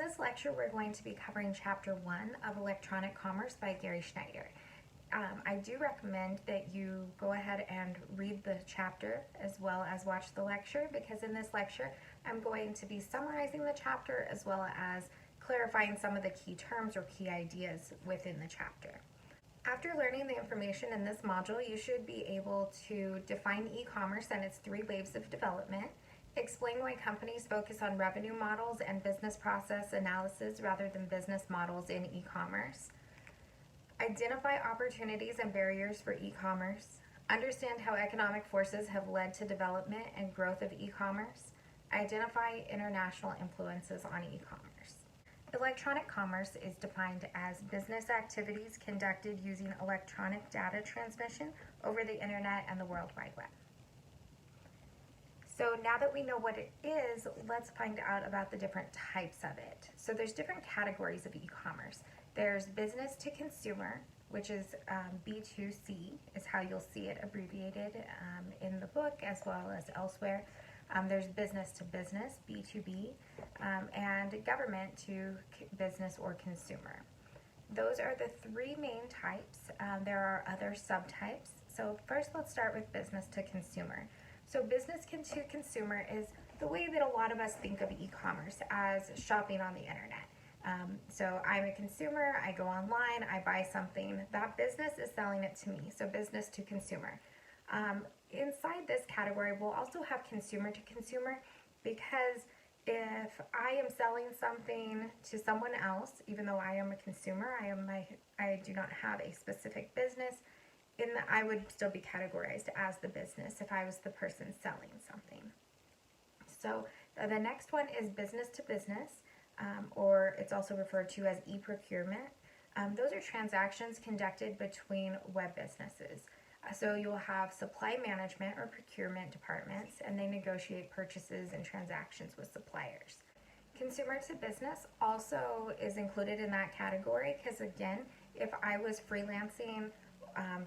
this lecture, we're going to be covering Chapter 1 of Electronic Commerce by Gary Schneider. I do recommend that you go ahead and read the chapter as well as watch the lecture, because in this lecture I'm going to be summarizing the chapter as well as clarifying some of the key terms or key ideas within the chapter. After learning the information in this module, you should be able to define e-commerce and its three waves of development, explain why companies focus on revenue models and business process analysis rather than business models in e-commerce, identify opportunities and barriers for e-commerce, understand how economic forces have led to development and growth of e-commerce, identify international influences on e-commerce. Electronic commerce is defined as business activities conducted using electronic data transmission over the internet and the World Wide Web. So now that we know what it is, let's find out about the different types of it. So there's different categories of e-commerce. There's business to consumer, which is B2C, is how you'll see it abbreviated in the book as well as elsewhere. There's business to business, B2B, and government to business or consumer. Those are the three main types. There are other subtypes. So first let's start with business to consumer. So business to consumer is the way that a lot of us think of e-commerce, as shopping on the internet. So I'm a consumer, I go online, I buy something, that business is selling it to me, so business to consumer. Inside this category, we'll also have consumer to consumer, because if I am selling something to someone else, even though I am a consumer, I do not have a specific business, I would still be categorized as the business if I was the person selling something. So the next one is business to business, or it's also referred to as e-procurement. Those are transactions conducted between web businesses. So you'll have supply management or procurement departments, and they negotiate purchases and transactions with suppliers. Consumer to business also is included in that category, because again, if I was freelancing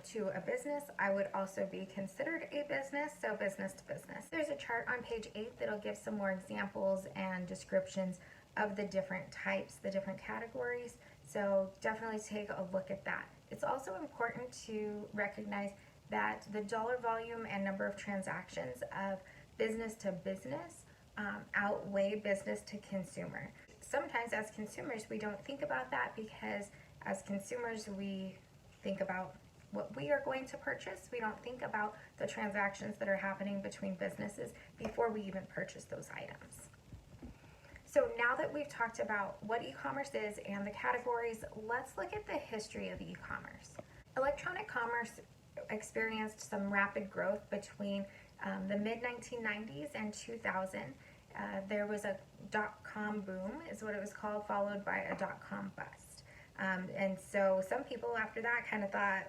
to a business, I would also be considered a business, so business to business. There's a chart on page 8 that'll give some more examples and descriptions of the different types, the different categories, so definitely take a look at that. It's also important to recognize that the dollar volume and number of transactions of business to business outweigh business to consumer. Sometimes as consumers we don't think about that, because as consumers we think about what we are going to purchase. We don't think about the transactions that are happening between businesses before we even purchase those items. So now that we've talked about what e-commerce is and the categories, let's look at the history of e-commerce. Electronic commerce experienced some rapid growth between the mid-1990s and 2000. There was a dot-com boom, is what it was called, followed by a dot-com bust. And so some people after that kind of thought,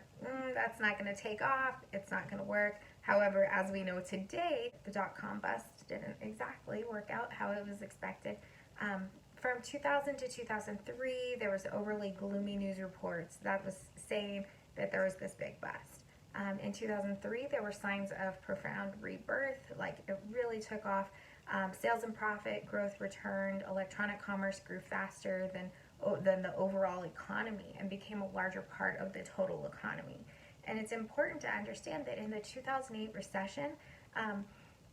that's not going to take off, it's not going to work. However, as we know today, the dot-com bust didn't exactly work out how it was expected. From 2000 to 2003, there was overly gloomy news reports that was saying that there was this big bust. In 2003, there were signs of profound rebirth, like it really took off. Sales and profit growth returned. Electronic commerce grew faster than the overall economy and became a larger part of the total economy. And it's important to understand that in the 2008 recession,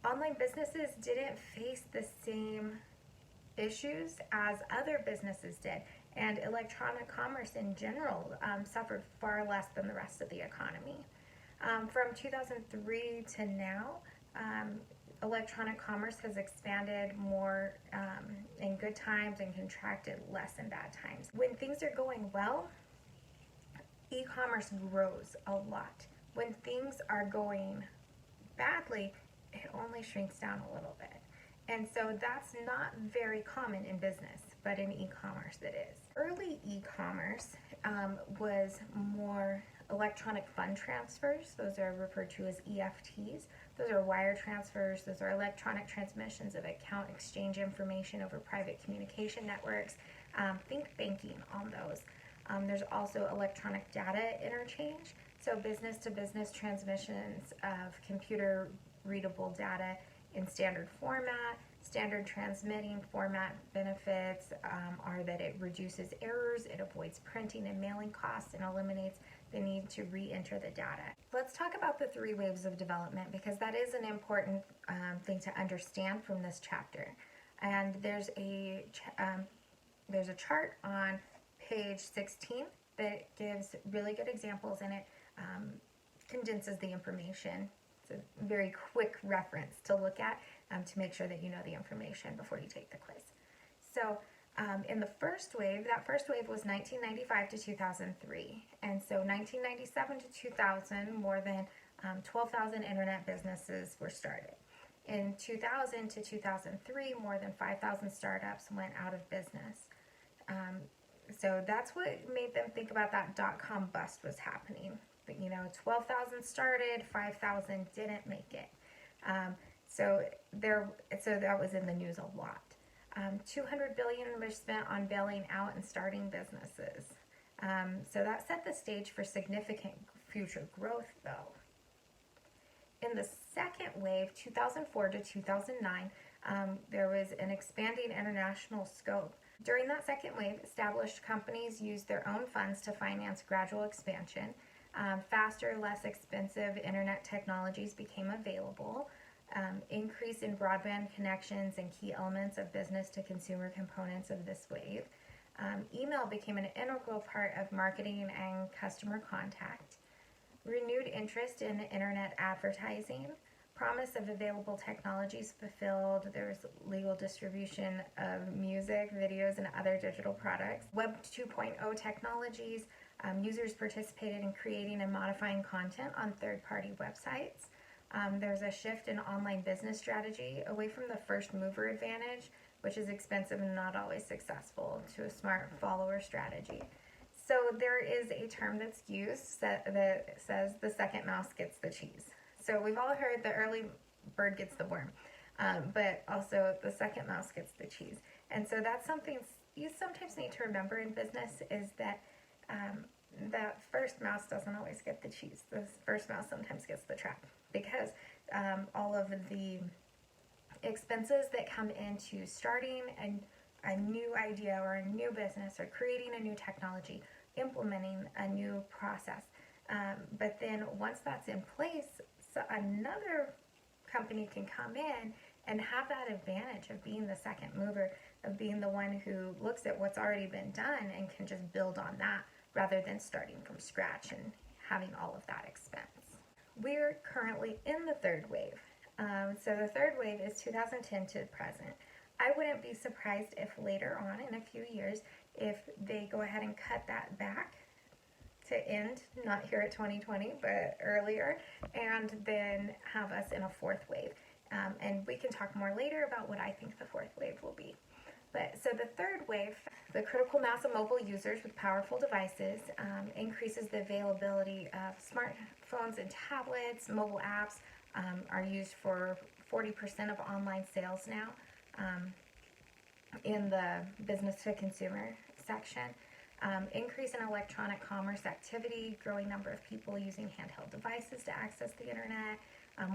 online businesses didn't face the same issues as other businesses did, and electronic commerce in general suffered far less than the rest of the economy. From 2003 to now, electronic commerce has expanded more in good times and contracted less in bad times. When things are going well, e-commerce grows a lot. When things are going badly, it only shrinks down a little bit. And so that's not very common in business, but in e-commerce it is. Early e-commerce was more electronic fund transfers. Those are referred to as EFTs. Those are wire transfers. Those are electronic transmissions of account exchange information over private communication networks. Think banking on those. There's also electronic data interchange, so business-to-business transmissions of computer readable data in standard format. Standard transmitting format benefits are that it reduces errors, it avoids printing and mailing costs, and eliminates the need to re-enter the data. Let's talk about the 3 waves of development, because that is an important thing to understand from this chapter. And there's a chart on page 16 that gives really good examples, and it condenses the information. It's a very quick reference to look at to make sure that you know the information before you take the quiz. So in the first wave, that first wave was 1995 to 2003. And so 1997 to 2000, more than 12,000 internet businesses were started. In 2000 to 2003, more than 5,000 startups went out of business. So that's what made them think about that dot-com bust was happening. But, 12,000 started, 5,000 didn't make it. So that was in the news a lot. $200 billion was spent on bailing out and starting businesses. So that set the stage for significant future growth, though. In the second wave, 2004 to 2009, there was an expanding international scope. During that second wave, established companies used their own funds to finance gradual expansion. Faster, less expensive internet technologies became available. Increase in broadband connections and key elements of business-to-consumer components of this wave. Email became an integral part of marketing and customer contact. Renewed interest in internet advertising. Promise of available technologies fulfilled. There was legal distribution of music, videos, and other digital products. Web 2.0 technologies. Users participated in creating and modifying content on third-party websites. There's a shift in online business strategy away from the first mover advantage, which is expensive and not always successful, to a smart follower strategy. So there is a term that's used that says the second mouse gets the cheese. So we've all heard the early bird gets the worm, but also the second mouse gets the cheese. And so that's something you sometimes need to remember in business, is that that first mouse doesn't always get the cheese. The first mouse sometimes gets the trap, because all of the expenses that come into starting a new idea or a new business, or creating a new technology, implementing a new process. But then once that's in place, so another company can come in and have that advantage of being the second mover, of being the one who looks at what's already been done and can just build on that, rather than starting from scratch and having all of that expense. We're currently in the third wave. So the third wave is 2010 to present. I wouldn't be surprised if later on in a few years, if they go ahead and cut that back to end, not here at 2020, but earlier, and then have us in a fourth wave. And we can talk more later about what I think the fourth wave will be. But so the third wave, the critical mass of mobile users with powerful devices, increases the availability of smartphones and tablets. Mobile apps are used for 40% of online sales now in the business to consumer section. Increase in electronic commerce activity, growing number of people using handheld devices to access the internet,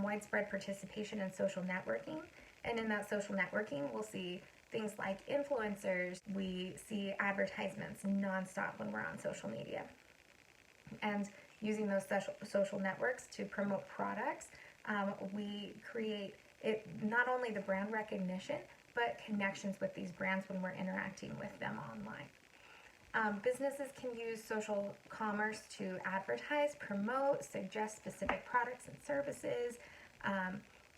widespread participation in social networking. And in that social networking, we'll see things like influencers. We see advertisements nonstop when we're on social media. And using those social networks to promote products, we create not only the brand recognition, but connections with these brands when we're interacting with them online. Businesses can use social commerce to advertise, promote, suggest specific products and services.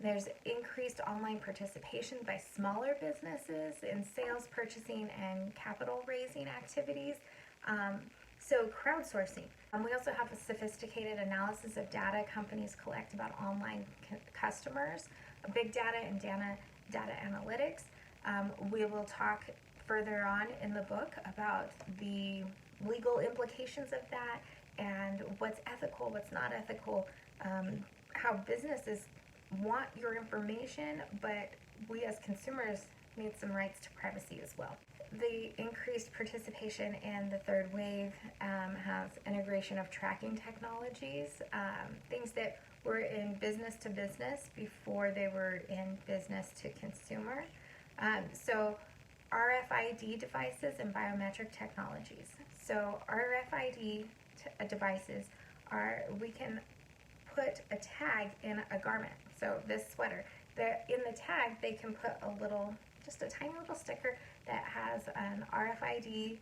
There's increased online participation by smaller businesses in sales, purchasing, and capital raising activities. So crowdsourcing. We also have a sophisticated analysis of data companies collect about online customers, big data and data analytics. We will talk further on in the book about the legal implications of that and what's ethical, what's not ethical, how businesses want your information, but we as consumers need some rights to privacy as well. The increased participation in the third wave has integration of tracking technologies, things that were in business to business before they were in business to consumer. So RFID devices and biometric technologies. So RFID devices we can put a tag in a garment. So this sweater, in the tag they can put just a tiny little sticker that has an RFID,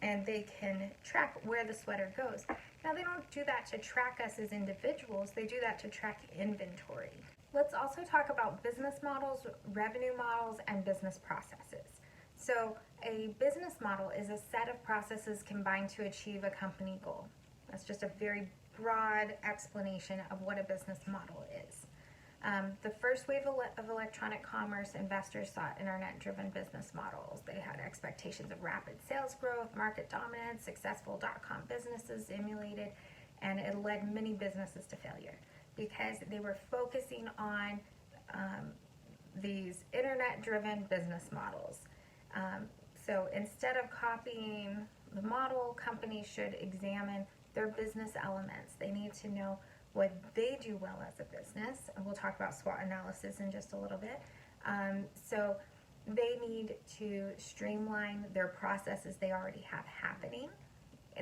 and they can track where the sweater goes. Now they don't do that to track us as individuals, they do that to track inventory. Let's also talk about business models, revenue models, and business processes. So a business model is a set of processes combined to achieve a company goal. That's just a very broad explanation of what a business model is. The first wave of electronic commerce, investors sought internet-driven business models. They had expectations of rapid sales growth, market dominance, successful .com businesses emulated, and it led many businesses to failure because they were focusing on these internet-driven business models. So instead of copying the model, companies should examine their business elements. They need to know what they do well as a business, and we'll talk about SWOT analysis in just a little bit. So they need to streamline their processes they already have happening.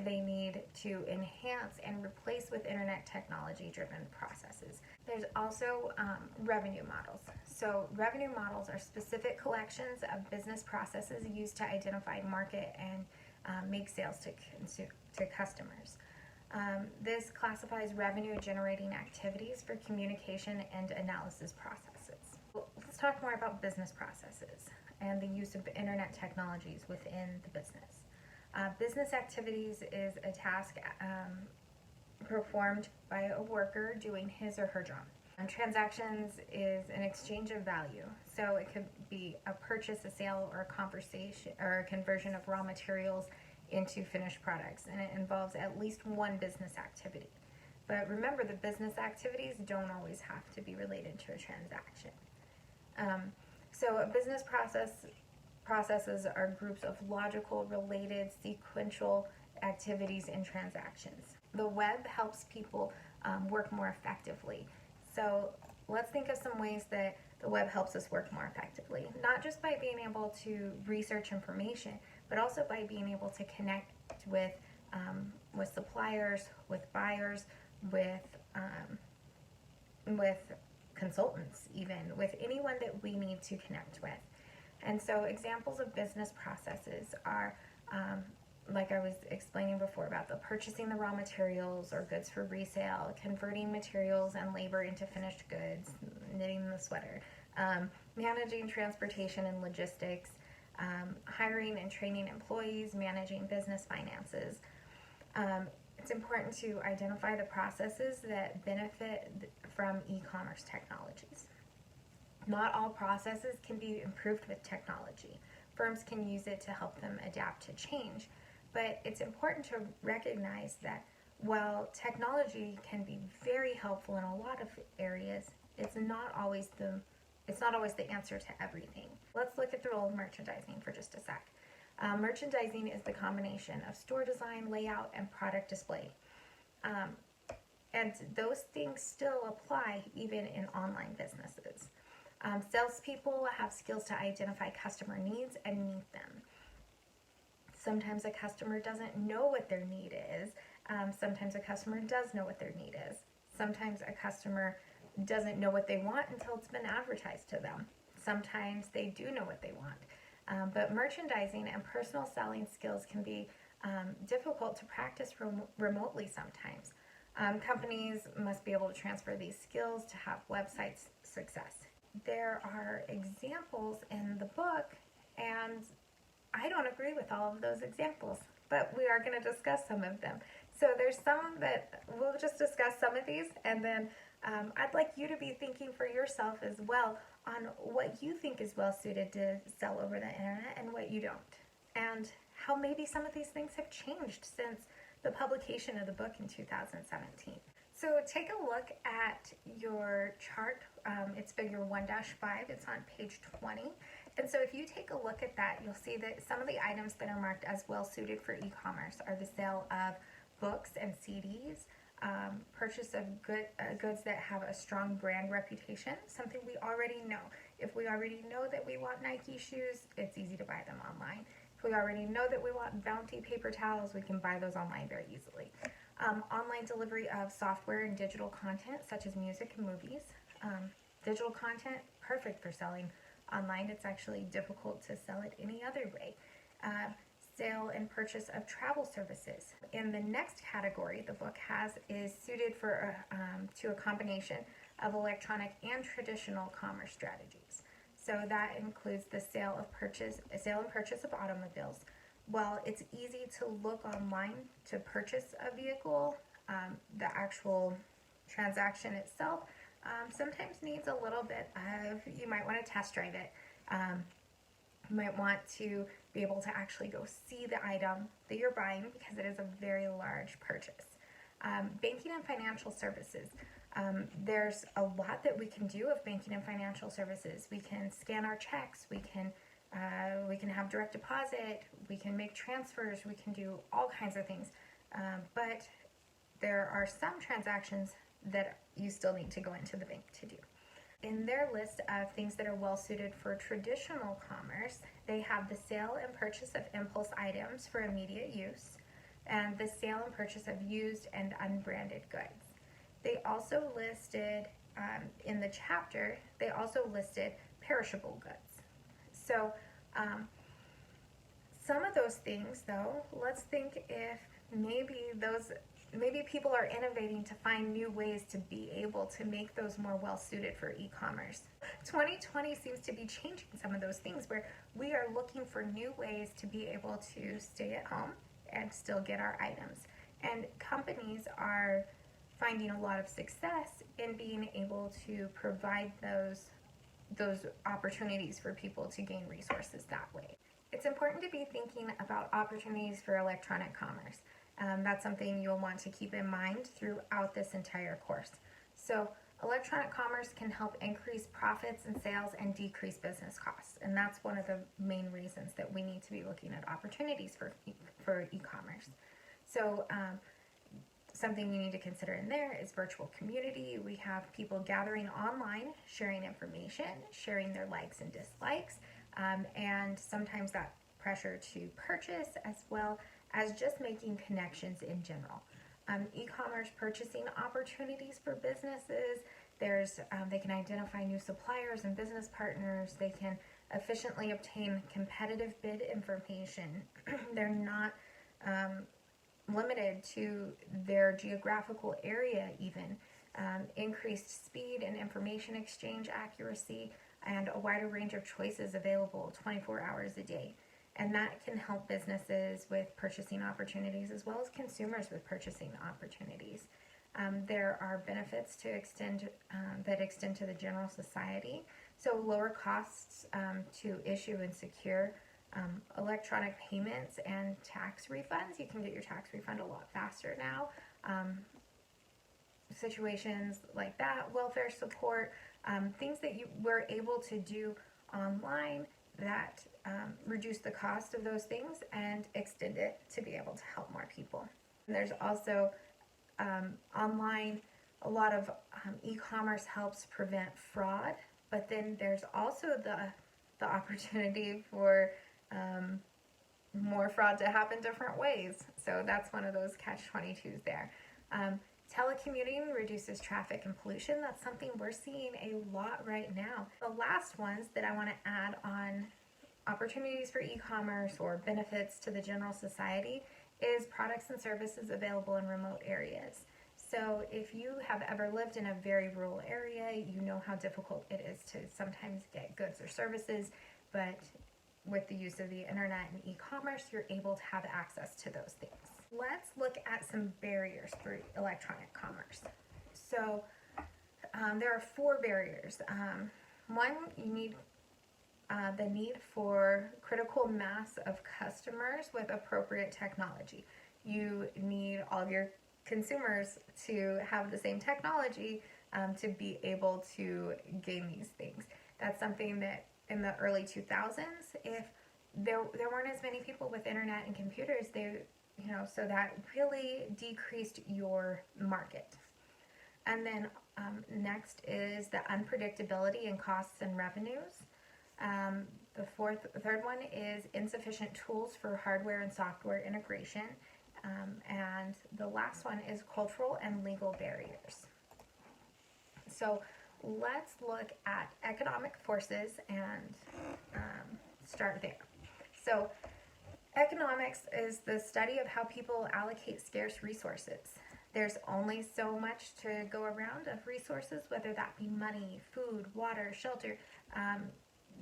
They need to enhance and replace with internet technology-driven processes. There's also revenue models. So revenue models are specific collections of business processes used to identify market and make sales to customers. This classifies revenue-generating activities for communication and analysis processes. Let's talk more about business processes and the use of internet technologies within the business. Business activities is a task performed by a worker doing his or her job. And transactions is an exchange of value. So it could be a purchase, a sale, or a conversation or a conversion of raw materials into finished products, and it involves at least one business activity. But remember, the business activities don't always have to be related to a transaction. So a business processes are groups of logical, related, sequential activities and transactions. The web helps people work more effectively. So let's think of some ways that the web helps us work more effectively, not just by being able to research information, but also by being able to connect with suppliers, with buyers, with consultants, even with anyone that we need to connect with. And so examples of business processes are, like I was explaining before, about the purchasing the raw materials or goods for resale, converting materials and labor into finished goods, knitting the sweater, managing transportation and logistics, hiring and training employees, managing business finances. It's important to identify the processes that benefit from e-commerce technologies. Not all processes can be improved with technology. Firms can use it to help them adapt to change, but it's important to recognize that while technology can be very helpful in a lot of areas, it's not always the answer to everything. Let's look at the role of merchandising for just a sec. Merchandising is the combination of store design, layout, and product display. And those things still apply even in online businesses. Salespeople have skills to identify customer needs and meet them. Sometimes a customer doesn't know what their need is. Sometimes a customer does know what their need is. Sometimes a customer doesn't know what they want until it's been advertised to them. Sometimes they do know what they want. But merchandising and personal selling skills can be difficult to practice remotely sometimes. Companies must be able to transfer these skills to have website success. There are examples in the book, and I don't agree with all of those examples, but we are going to discuss some of them. So there's some that we'll just discuss some of these, and then I'd like you to be thinking for yourself as well on what you think is well suited to sell over the internet and what you don't, and how maybe some of these things have changed since the publication of the book in 2017. So take a look at your chart. It's figure 1-5. It's on page 20. And so if you take a look at that, you'll see that some of the items that are marked as well suited for e-commerce are the sale of books and CDs, purchase of goods that have a strong brand reputation, something we already know. If we already know that we want Nike shoes, it's easy to buy them online. If we already know that we want Bounty paper towels, we can buy those online very easily. Online delivery of software and digital content, such as music and movies. Digital content, perfect for selling online. It's actually difficult to sell it any other way. Sale and purchase of travel services. In the next category the book has is suited for to a combination of electronic and traditional commerce strategies. So that includes the sale and purchase of automobiles. While it's easy to look online to purchase a vehicle, the actual transaction itself sometimes needs a little bit of, you might want to test drive it. You might want to be able to actually go see the item that you're buying because it is a very large purchase. Banking and financial services. There's a lot that we can do with banking and financial services. We can scan our checks. We can have direct deposit. We can make transfers. We can do all kinds of things. But there are some transactions that you still need to go into the bank to do. In their list of things that are well suited for traditional commerce, they have the sale and purchase of impulse items for immediate use, and the sale and purchase of used and unbranded goods. They also listed, in the chapter, they also listed perishable goods. So some of those things, though, let's think if maybe people are innovating to find new ways to be able to make those more well suited for e-commerce. 2020 seems to be changing some of those things where we are looking for new ways to be able to stay at home and still get our items. And companies are finding a lot of success in being able to provide those opportunities for people to gain resources that way. It's important to be thinking about opportunities for electronic commerce. That's something you'll want to keep in mind throughout this entire course. So electronic commerce can help increase profits and sales and decrease business costs. And that's one of the main reasons that we need to be looking at opportunities for e-commerce. So something you need to consider in there is virtual community. We have people gathering online, sharing information, sharing their likes and dislikes, and sometimes that pressure to purchase, as well as just making connections in general. E-commerce purchasing opportunities for businesses. They can identify new suppliers and business partners. They can efficiently obtain competitive bid information. They're not limited to their geographical area even. Increased speed and information exchange accuracy, and a wider range of choices available 24 hours a day. And that can help businesses with purchasing opportunities as well as consumers with purchasing opportunities. There are benefits that extend to the general society. So lower costs to issue and secure electronic payments and tax refunds. You can get your tax refund a lot faster now. Situations like that, welfare support, things that you were able to do online that reduce the cost of those things and extend it to be able to help more people. And there's also online, a lot of e-commerce helps prevent fraud, but then there's also the opportunity for more fraud to happen different ways. So that's one of those catch-22s there. Telecommuting reduces traffic and pollution. That's something we're seeing a lot right now. The last ones that I want to add on opportunities for e-commerce or benefits to the general society is products and services available in remote areas. So if you have ever lived in a very rural area, you know how difficult it is to sometimes get goods or services, but with the use of the internet and e-commerce, you're able to have access to those things. Let's look at some barriers for electronic commerce. So there are 4 barriers. One, you need the need for critical mass of customers with appropriate technology. You need all of your consumers to have the same technology to be able to gain these things. That's something that in the early 2000s, if there weren't as many people with internet and computers, so that really decreased your market. And then next is the unpredictability in costs and revenues. The third one is insufficient tools for hardware and software integration. And the last one is cultural and legal barriers. So let's look at economic forces and start there. So economics is the study of how people allocate scarce resources. There's only so much to go around of resources, whether that be money, food, water, shelter,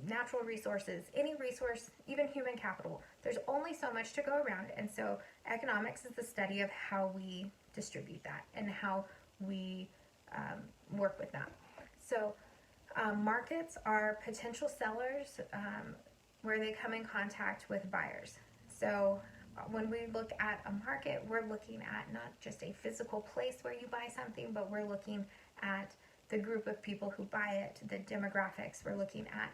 natural resources, any resource, even human capital. There's only so much to go around, and so economics is the study of how we distribute that and how we work with that. So markets are potential sellers where they come in contact with buyers. So when we look at a market, we're looking at not just a physical place where you buy something, but we're looking at the group of people who buy it, the demographics. We're looking at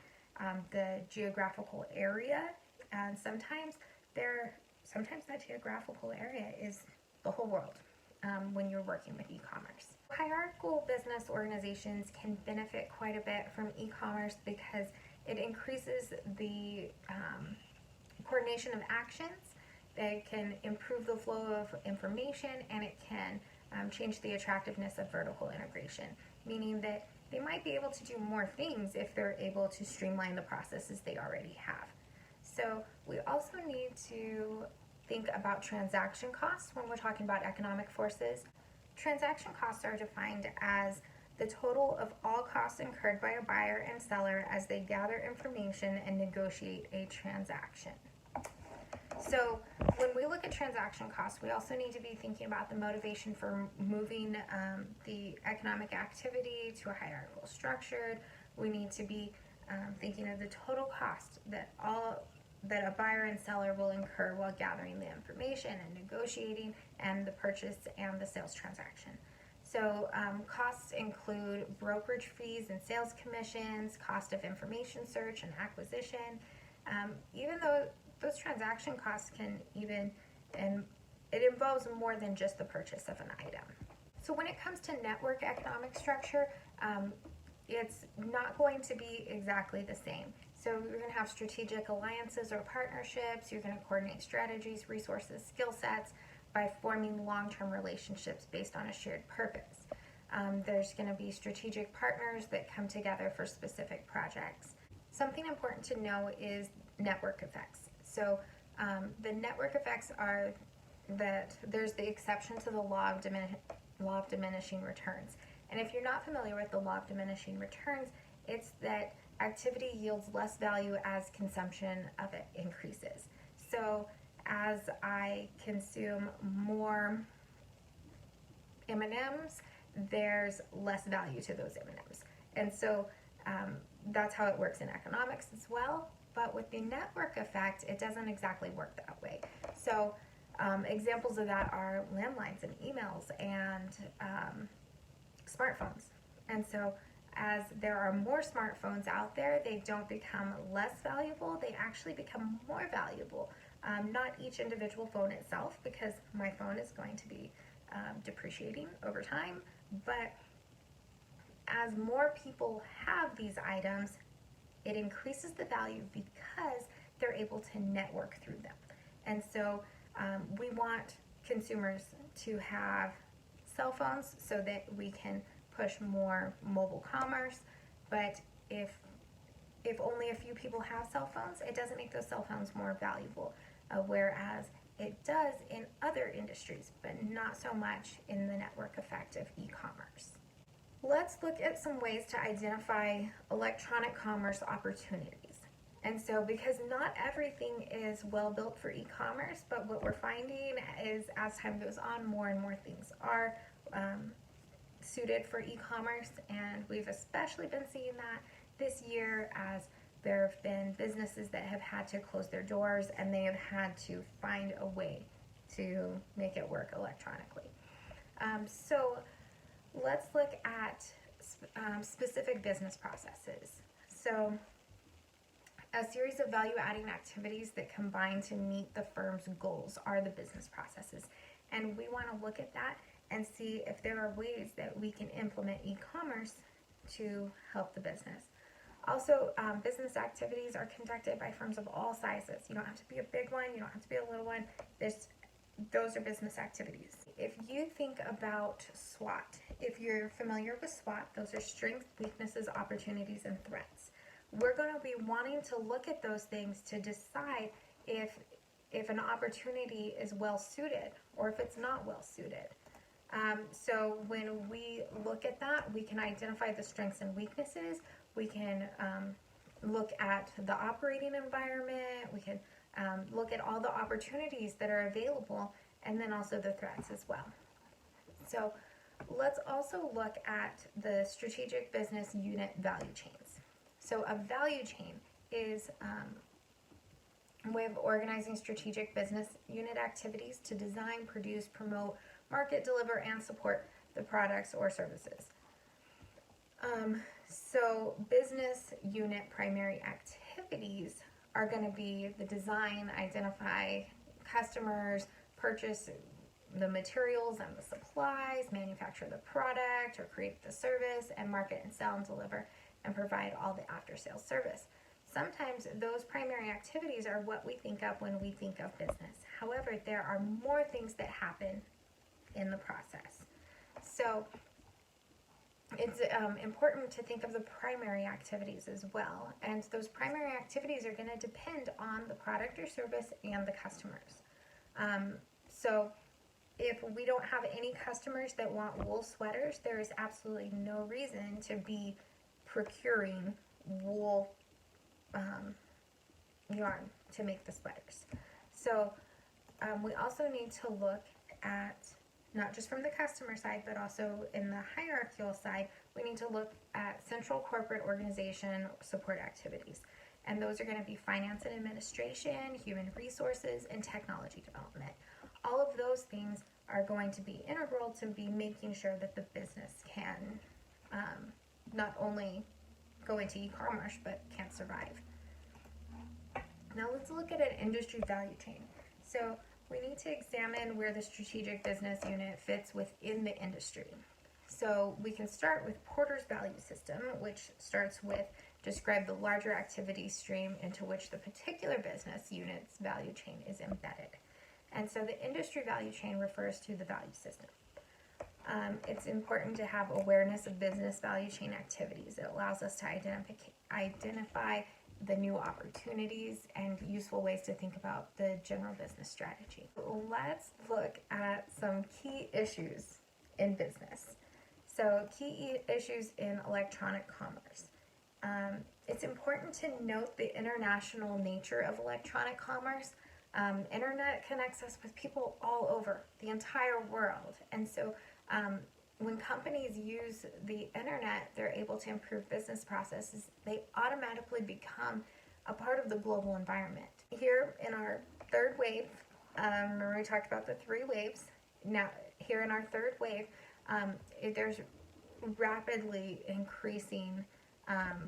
the geographical area, and sometimes that geographical area is the whole world when you're working with e-commerce. Hierarchical business organizations can benefit quite a bit from e-commerce because it increases the coordination of actions. It can improve the flow of information, and it can change the attractiveness of vertical integration, meaning that they might be able to do more things if they're able to streamline the processes they already have. So we also need to think about transaction costs when we're talking about economic forces. Transaction costs are defined as the total of all costs incurred by a buyer and seller as they gather information and negotiate a transaction. So when we look at transaction costs, we also need to be thinking about the motivation for moving the economic activity to a hierarchical structure. We need to be thinking of the total cost that a buyer and seller will incur while gathering the information and negotiating and the purchase and the sales transaction. So costs include brokerage fees and sales commissions, cost of information search and acquisition, even though those transaction costs and it involves more than just the purchase of an item. So when it comes to network economic structure, it's not going to be exactly the same. So you're going to have strategic alliances or partnerships. You're going to coordinate strategies, resources, skill sets by forming long-term relationships based on a shared purpose. There's going to be strategic partners that come together for specific projects. Something important to know is network effects. So the network effects are that there's the exception to the law of diminishing returns. And if you're not familiar with the law of diminishing returns, it's that activity yields less value as consumption of it increases. So as I consume more M&Ms, there's less value to those M&Ms. And so that's how it works in economics as well. But with the network effect, it doesn't exactly work that way. So examples of that are landlines and emails and smartphones. And so as there are more smartphones out there, they don't become less valuable, they actually become more valuable. Not each individual phone itself, because my phone is going to be depreciating over time, but as more people have these items, it increases the value because they're able to network through them. And so we want consumers to have cell phones so that we can push more mobile commerce, but if only a few people have cell phones, it doesn't make those cell phones more valuable, whereas it does in other industries, but not so much in the network effect of e-commerce. Let's look at some ways to identify electronic commerce opportunities. And so because not everything is well built for e-commerce, but what we're finding is as time goes on, more and more things are suited for e-commerce, and we've especially been seeing that this year as there have been businesses that have had to close their doors and they have had to find a way to make it work electronically. So let's look at specific business processes. So A series of value-adding activities that combine to meet the firm's goals are the business processes. And we want to look at that and see if there are ways that we can implement e-commerce to help the business. Also, business activities are conducted by firms of all sizes. You don't have to be a big one, you don't have to be a little one. Those are business activities. If you think about SWOT, if you're familiar with SWOT, those are strengths, weaknesses, opportunities, and threats. We're going to be wanting to look at those things to decide if an opportunity is well suited or if it's not well suited. So when we look at that, we can identify the strengths and weaknesses. We can look at the operating environment. We can look at all the opportunities that are available, and then also the threats as well. So let's also look at the strategic business unit value chains. So a value chain is a way of organizing strategic business unit activities to design, produce, promote, market, deliver, and support the products or services. So business unit primary activities are going to be the design, identify customers, purchase the materials and the supplies, manufacture the product or create the service, and market and sell and deliver and provide all the after-sales service. Sometimes those primary activities are what we think of when we think of business. However, there are more things that happen in the process. So it's important to think of the primary activities as well. And those primary activities are going to depend on the product or service and the customers. So if we don't have any customers that want wool sweaters, there is absolutely no reason to be procuring wool yarn to make the sweaters. So we also need to look at, not just from the customer side, but also in the hierarchical side, we need to look at central corporate organization support activities. And those are going to be finance and administration, human resources, and technology development. All of those things are going to be integral to be making sure that the business can not only go into e-commerce, but can survive. Now let's look at an industry value chain. So we need to examine where the strategic business unit fits within the industry. So we can start with Porter's value system, which starts with describe the larger activity stream into which the particular business unit's value chain is embedded. And so the industry value chain refers to the value system. It's important to have awareness of business value chain activities. It allows us to identify the new opportunities and useful ways to think about the general business strategy. Let's look at some key issues in business. So key issues in electronic commerce. It's important to note the international nature of electronic commerce. Internet connects us with people all over the entire world. And so when companies use the internet, they're able to improve business processes. They automatically become a part of the global environment. Here in our third wave, remember we talked about the 3 waves. Now, here in our third wave, there's rapidly increasing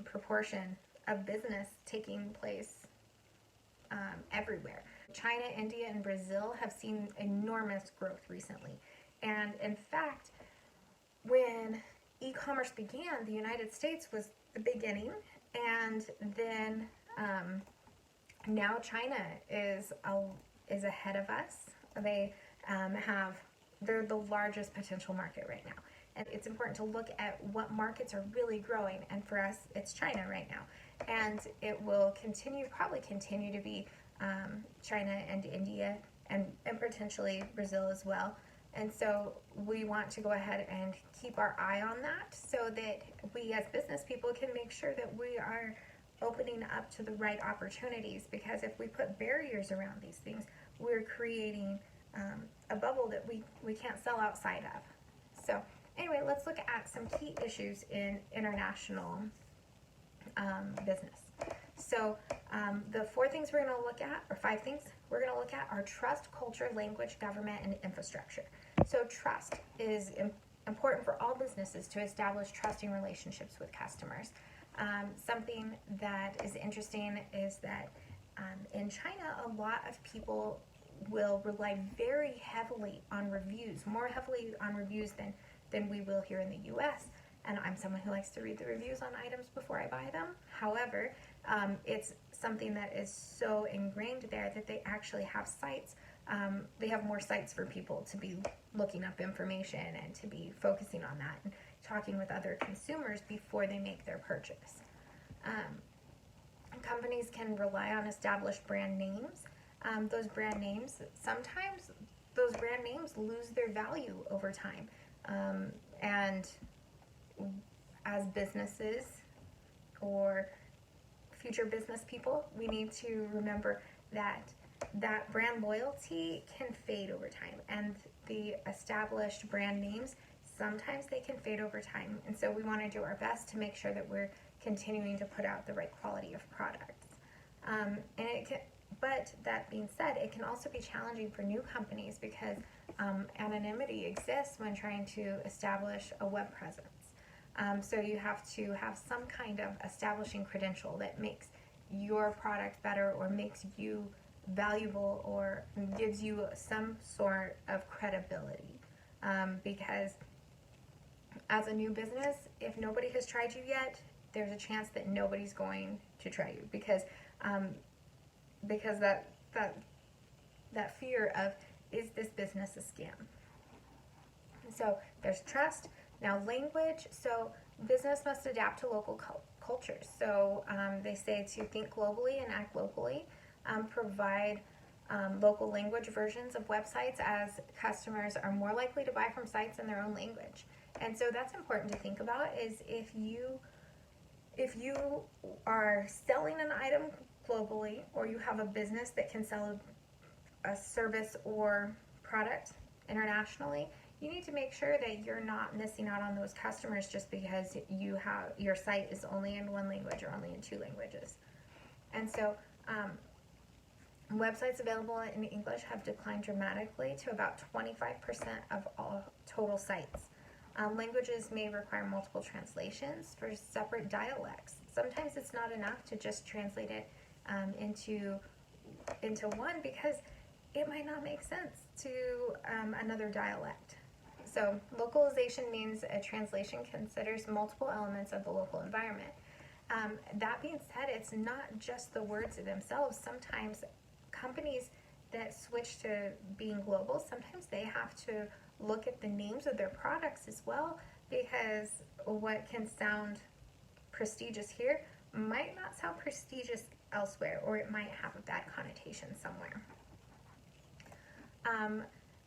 proportion of business taking place everywhere. China, India, and Brazil have seen enormous growth recently. And in fact, when e-commerce began, the United States was the beginning, and then now China is ahead of us. They're the largest potential market right now. And it's important to look at what markets are really growing, and for us, it's China right now. And it will probably continue to be China and India, and potentially Brazil as well. And so we want to go ahead and keep our eye on that so that we as business people can make sure that we are opening up to the right opportunities, because if we put barriers around these things, we're creating a bubble that we can't sell outside of. So anyway, let's look at some key issues in international business. So the 4 things we're going to look at, or 5 things we're going to look at, are trust, culture, language, government, and infrastructure. So trust is important for all businesses to establish trusting relationships with customers. Something that is interesting is that in China, a lot of people will rely very heavily on reviews, more heavily on reviews than we will here in the US. And I'm someone who likes to read the reviews on items before I buy them. However, it's something that is so ingrained there that they actually have sites. They have more sites for people to be looking up information and to be focusing on that and talking with other consumers before they make their purchase. Companies can rely on established brand names. Those brand names, sometimes those brand names lose their value over time. And as businesses or future business people, we need to remember that brand loyalty can fade over time, and the established brand names, sometimes they can fade over time. And so we want to do our best to make sure that we're continuing to put out the right quality of products. But that being said, it can also be challenging for new companies because anonymity exists when trying to establish a web presence. So you have to have some kind of establishing credential that makes your product better or makes you valuable or gives you some sort of credibility. Because as a new business, if nobody has tried you yet, there's a chance that nobody's going to try you because that fear of, is this business a scam? So there's trust. Now language, so business must adapt to local cultures. So they say to think globally and act locally, provide local language versions of websites as customers are more likely to buy from sites in their own language. And so that's important to think about is if you are selling an item globally or you have a business that can sell a service or product internationally, you need to make sure that you're not missing out on those customers just because your site is only in one language or only in two languages. And so websites available in English have declined dramatically to about 25% of all total sites. Languages may require multiple translations for separate dialects. Sometimes it's not enough to just translate it into one because it might not make sense to another dialect. So localization means a translation considers multiple elements of the local environment. That being said, it's not just the words themselves. Sometimes companies that switch to being global, sometimes they have to look at the names of their products as well, because what can sound prestigious here might not sound prestigious elsewhere, or it might have a bad connotation somewhere.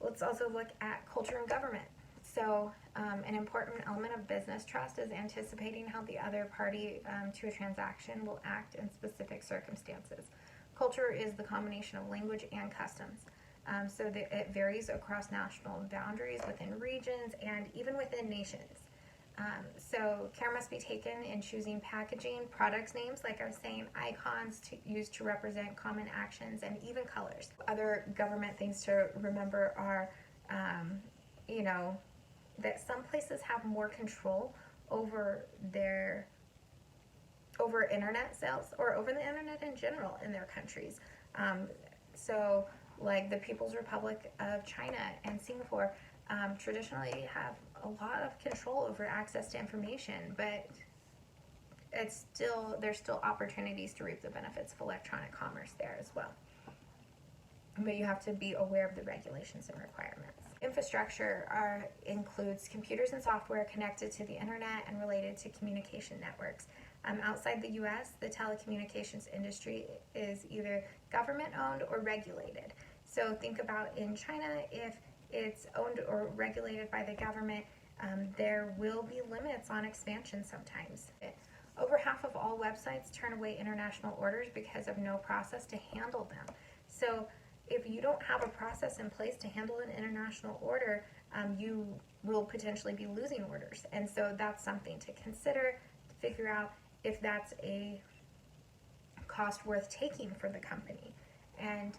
Let's also look at culture and government. So an important element of business trust is anticipating how the other party to a transaction will act in specific circumstances. Culture is the combination of language and customs. So that it varies across national boundaries, within regions, and even within nations. So care must be taken in choosing packaging, products names, like I was saying, icons used to represent common actions, and even colors. Other government things to remember are, that some places have more control over internet sales or over the internet in general in their countries. So like the People's Republic of China and Singapore traditionally have a lot of control over access to information, but there's still opportunities to reap the benefits of electronic commerce there as well. But you have to be aware of the regulations and requirements. Infrastructure includes computers and software connected to the internet and related to communication networks. Outside the U.S., the telecommunications industry is either government-owned or regulated. So think about in China, if it's owned or regulated by the government, there will be limits on expansion sometimes. Over half of all websites turn away international orders because of no process to handle them. So if you don't have a process in place to handle an international order, you will potentially be losing orders. And so that's something to consider, to figure out if that's a cost worth taking for the company. And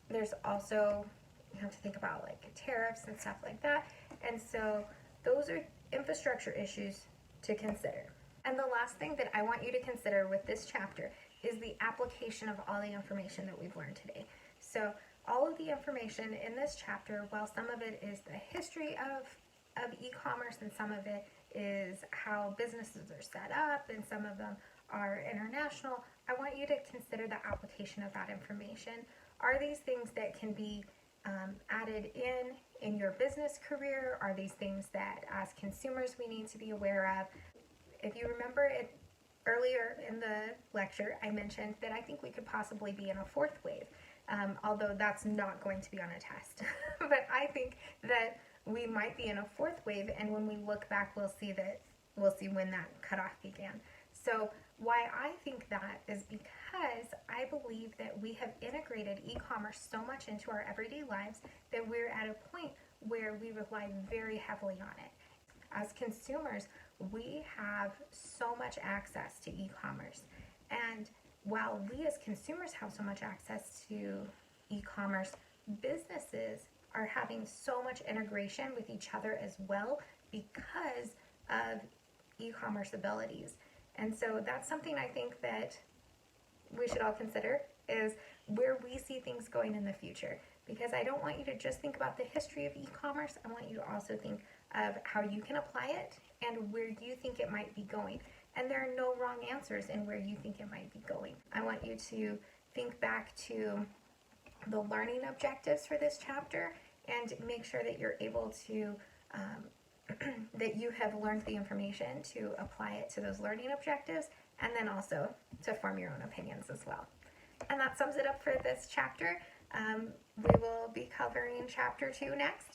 there's also, you have to think about like tariffs and stuff like that. And so those are infrastructure issues to consider. And the last thing that I want you to consider with this chapter is the application of all the information that we've learned today. So all of the information in this chapter, while some of it is the history of e-commerce and some of it is how businesses are set up and some of them are international, I want you to consider the application of that information. Are these things that can be added in your business career? Are these things that as consumers we need to be aware of? If you remember it earlier in the lecture, I mentioned that I think we could possibly be in a fourth wave, although that's not going to be on a test. But I think that we might be in a fourth wave, and when we look back, we'll see when that cutoff began. So why I think that is because I believe that we have integrated e-commerce so much into our everyday lives that we're at a point where we rely very heavily on it. As consumers, we have so much access to e-commerce, and while we as consumers have so much access to e-commerce, businesses are having so much integration with each other as well because of e-commerce abilities. And so that's something I think that we should all consider, is where we see things going in the future. Because I don't want you to just think about the history of e-commerce, I want you to also think of how you can apply it and where you think it might be going. And there are no wrong answers in where you think it might be going. I want you to think back to the learning objectives for this chapter and make sure that you're able to that you have learned the information to apply it to those learning objectives, and then also to form your own opinions as well. And that sums it up for this chapter. We will be covering chapter 2 next.